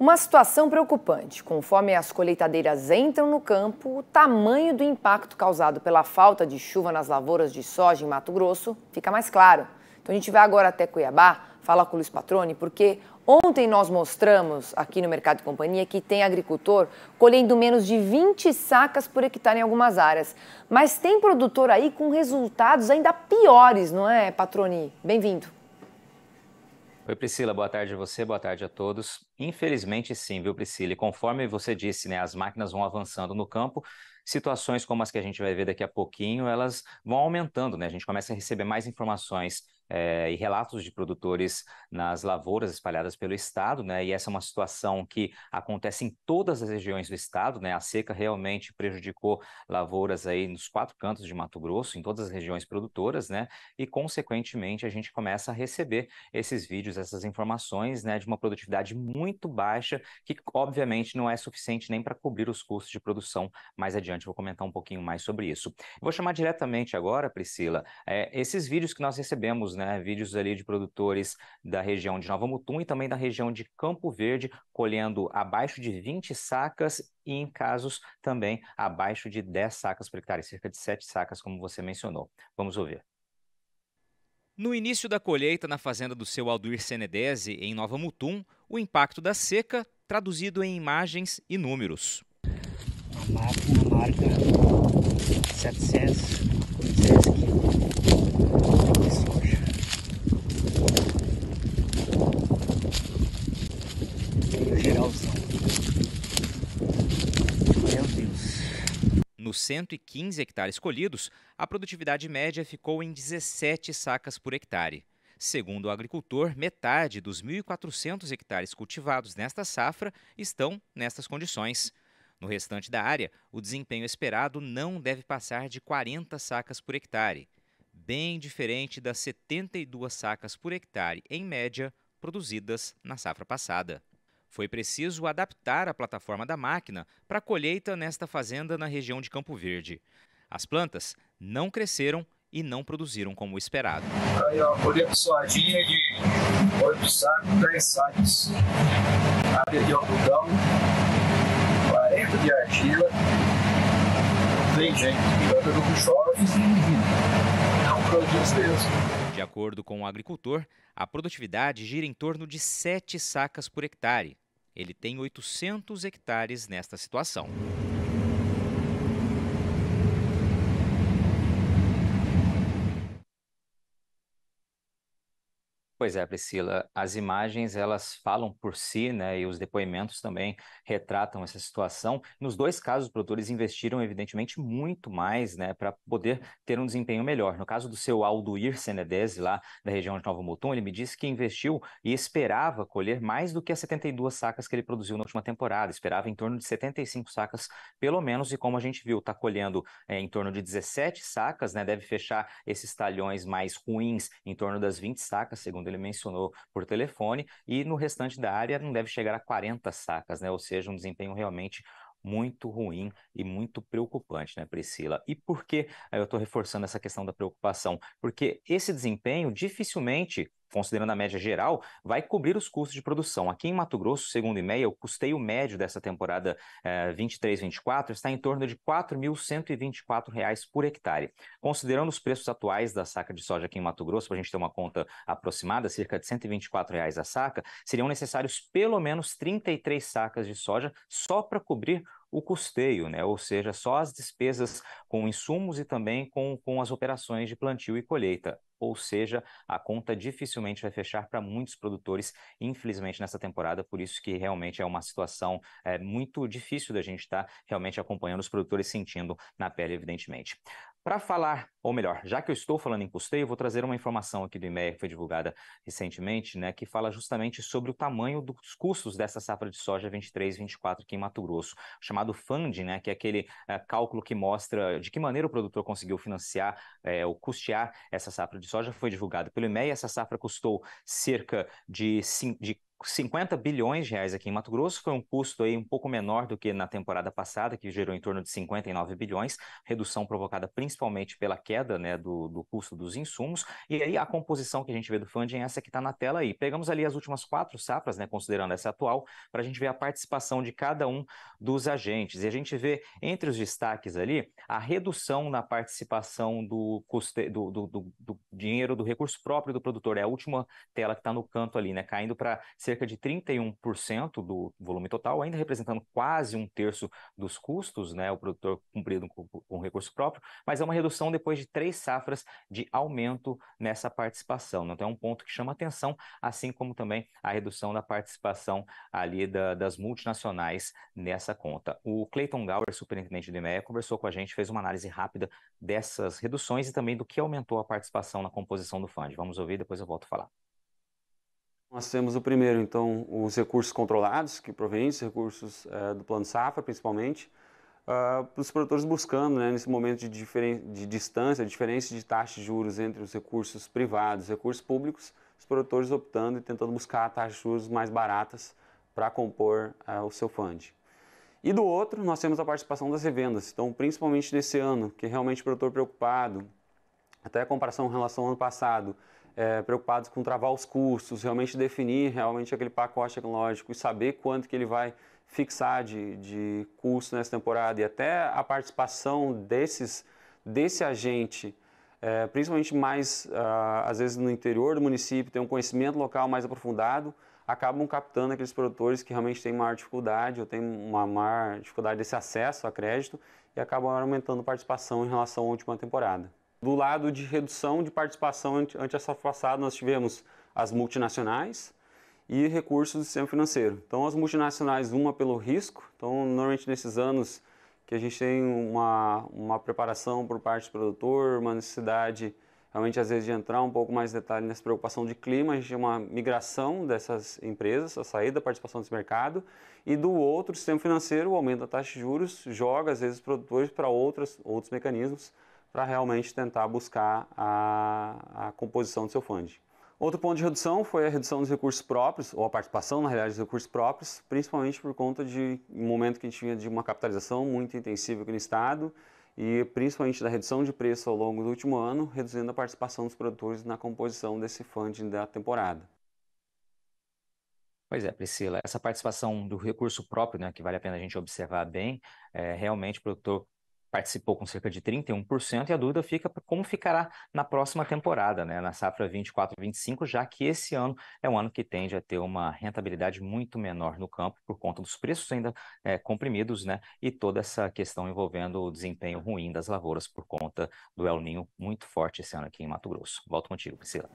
Uma situação preocupante. Conforme as colheitadeiras entram no campo, o tamanho do impacto causado pela falta de chuva nas lavouras de soja em Mato Grosso fica mais claro. Então a gente vai agora até Cuiabá, falar com o Luiz Patroni, porque ontem nós mostramos aqui no Mercado e Companhia que tem agricultor colhendo menos de 20 sacas por hectare em algumas áreas. Mas tem produtor aí com resultados ainda piores, não é, Patroni? Bem-vindo. Oi, Priscila, boa tarde a você, boa tarde a todos. Infelizmente sim, viu, Priscila? E conforme você disse, né, as máquinas vão avançando no campo, situações como as que a gente vai ver daqui a pouquinho, elas vão aumentando, né? A gente começa a receber mais informações e relatos de produtores nas lavouras espalhadas pelo estado, né? E essa é uma situação que acontece em todas as regiões do estado, né? A seca realmente prejudicou lavouras aí nos 4 cantos de Mato Grosso, em todas as regiões produtoras, né? E, consequentemente, a gente começa a receber esses vídeos, essas informações, né, de uma produtividade muito baixa, que obviamente não é suficiente nem para cobrir os custos de produção. Mais adiante eu vou comentar um pouquinho mais sobre isso. Eu vou chamar diretamente agora, Priscila, esses vídeos que nós recebemos, né, vídeos ali de produtores da região de Nova Mutum e também da região de Campo Verde, colhendo abaixo de 20 sacas e, em casos, também abaixo de 10 sacas por hectare, cerca de 7 sacas, como você mencionou. Vamos ouvir. No início da colheita na fazenda do seu Alduir Senedese, em Nova Mutum, o impacto da seca traduzido em imagens e números. Uma marca 700 quilos de soja. E o geralzão. Meu Deus. Nos 115 hectares colhidos, a produtividade média ficou em 17 sacas por hectare. Segundo o agricultor, metade dos 1.400 hectares cultivados nesta safra estão nestas condições. No restante da área, o desempenho esperado não deve passar de 40 sacas por hectare, bem diferente das 72 sacas por hectare, em média, produzidas na safra passada. Foi preciso adaptar a plataforma da máquina para a colheita nesta fazenda na região de Campo Verde. As plantas não cresceram e não produziram como esperado. Aí, ó, colheita soadinha de 8 sacos, 10 sacos. Área de algodão, 40 de argila. Tem gente que anda no chove e não produz mesmo. De acordo com o agricultor, a produtividade gira em torno de 7 sacas por hectare. Ele tem 800 hectares nesta situação. Pois é, Priscila, as imagens elas falam por si, né, e os depoimentos também retratam essa situação. Nos dois casos, os produtores investiram, evidentemente, muito mais, né, para poder ter um desempenho melhor. No caso do seu Alduir Senedese, lá da região de Nova Mutum, ele me disse que investiu e esperava colher mais do que as 72 sacas que ele produziu na última temporada, esperava em torno de 75 sacas, pelo menos, e como a gente viu, está colhendo em torno de 17 sacas, né, deve fechar esses talhões mais ruins em torno das 20 sacas, segundo ele mencionou por telefone, e no restante da área não deve chegar a 40 sacas, né? Ou seja, um desempenho realmente muito ruim e muito preocupante, né, Priscila? E por que eu estou reforçando essa questão da preocupação? Porque esse desempenho dificilmente, considerando a média geral, vai cobrir os custos de produção. Aqui em Mato Grosso, segundo o IMEA, o custeio médio dessa temporada 23-24 está em torno de R$ 4.124 por hectare. Considerando os preços atuais da saca de soja aqui em Mato Grosso, para a gente ter uma conta aproximada, cerca de R$ 124 a saca, seriam necessários pelo menos 33 sacas de soja só para cobrir o custeio, né? Ou seja, só as despesas com insumos e também com as operações de plantio e colheita. Ou seja, a conta dificilmente vai fechar para muitos produtores, infelizmente, nessa temporada, por isso que realmente é uma situação muito difícil da gente estar realmente acompanhando, os produtores sentindo na pele, evidentemente. Para falar, ou melhor, já que eu estou falando em custeio, eu vou trazer uma informação aqui do IMEA que foi divulgada recentemente, né, que fala justamente sobre o tamanho dos custos dessa safra de soja 23-24 aqui em Mato Grosso, chamado funding, né, que é aquele cálculo que mostra de que maneira o produtor conseguiu financiar ou custear essa safra de soja. Foi divulgado pelo IMEA. Essa safra custou cerca de 50 bilhões de reais aqui em Mato Grosso, foi um custo aí um pouco menor do que na temporada passada, que gerou em torno de 59 bilhões, redução provocada principalmente pela queda, né, do custo dos insumos, e aí a composição que a gente vê do funding é essa que está na tela aí. Pegamos ali as últimas 4 safras, né, considerando essa atual, para a gente ver a participação de cada um dos agentes, e a gente vê entre os destaques ali a redução na participação do dinheiro do recurso próprio do produtor, é a última tela que está no canto ali, né, caindo para cerca de 31% do volume total, ainda representando quase 1/3 dos custos, né, o produtor cumprido com recurso próprio, mas é uma redução depois de 3 safras de aumento nessa participação. Então é um ponto que chama atenção, assim como também a redução da participação ali das multinacionais nessa conta. O Clayton Gower, superintendente do IMEA, conversou com a gente, fez uma análise rápida dessas reduções e também do que aumentou a participação na composição do fundo. Vamos ouvir, depois eu volto a falar. Nós temos o primeiro, então, os recursos controlados, que provêm dos recursos do Plano Safra, principalmente, para os produtores buscando, né, nesse momento de distância, diferença de taxa de juros entre os recursos privados e recursos públicos, os produtores optando e tentando buscar taxas de juros mais baratas para compor o seu fundo. E do outro, nós temos a participação das revendas. Então, principalmente nesse ano, que realmente o produtor preocupado, até a comparação em relação ao ano passado, preocupados com travar os custos, realmente definir realmente aquele pacote tecnológico e saber quanto que ele vai fixar de custo nessa temporada, e até a participação desse agente, principalmente mais, às vezes no interior do município, tem um conhecimento local mais aprofundado, acabam captando aqueles produtores que realmente têm maior dificuldade ou têm uma maior dificuldade desse acesso a crédito e acabam aumentando a participação em relação à última temporada. Do lado de redução de participação ante essa passada, nós tivemos as multinacionais e recursos do sistema financeiro. Então, as multinacionais, uma pelo risco, então normalmente nesses anos que a gente tem uma preparação por parte do produtor, uma necessidade realmente às vezes de entrar um pouco mais em detalhe nessa preocupação de clima, a gente tem uma migração dessas empresas, a saída da participação desse mercado, e do outro, o sistema financeiro, o aumento da taxa de juros, joga às vezes os produtores para outros mecanismos para realmente tentar buscar a composição do seu fundo. Outro ponto de redução foi a redução dos recursos próprios, ou a participação, na realidade, dos recursos próprios, principalmente por conta de um momento que a gente tinha de uma capitalização muito intensiva aqui no estado, e principalmente da redução de preço ao longo do último ano, reduzindo a participação dos produtores na composição desse funding da temporada. Pois é, Priscila, essa participação do recurso próprio, né, que vale a pena a gente observar bem, realmente o produtor participou com cerca de 31%, e a dúvida fica como ficará na próxima temporada, né, na safra 24/25, já que esse ano é um ano que tende a ter uma rentabilidade muito menor no campo por conta dos preços ainda comprimidos, né, e toda essa questão envolvendo o desempenho ruim das lavouras por conta do El Niño muito forte esse ano aqui em Mato Grosso. Volto contigo, Priscila.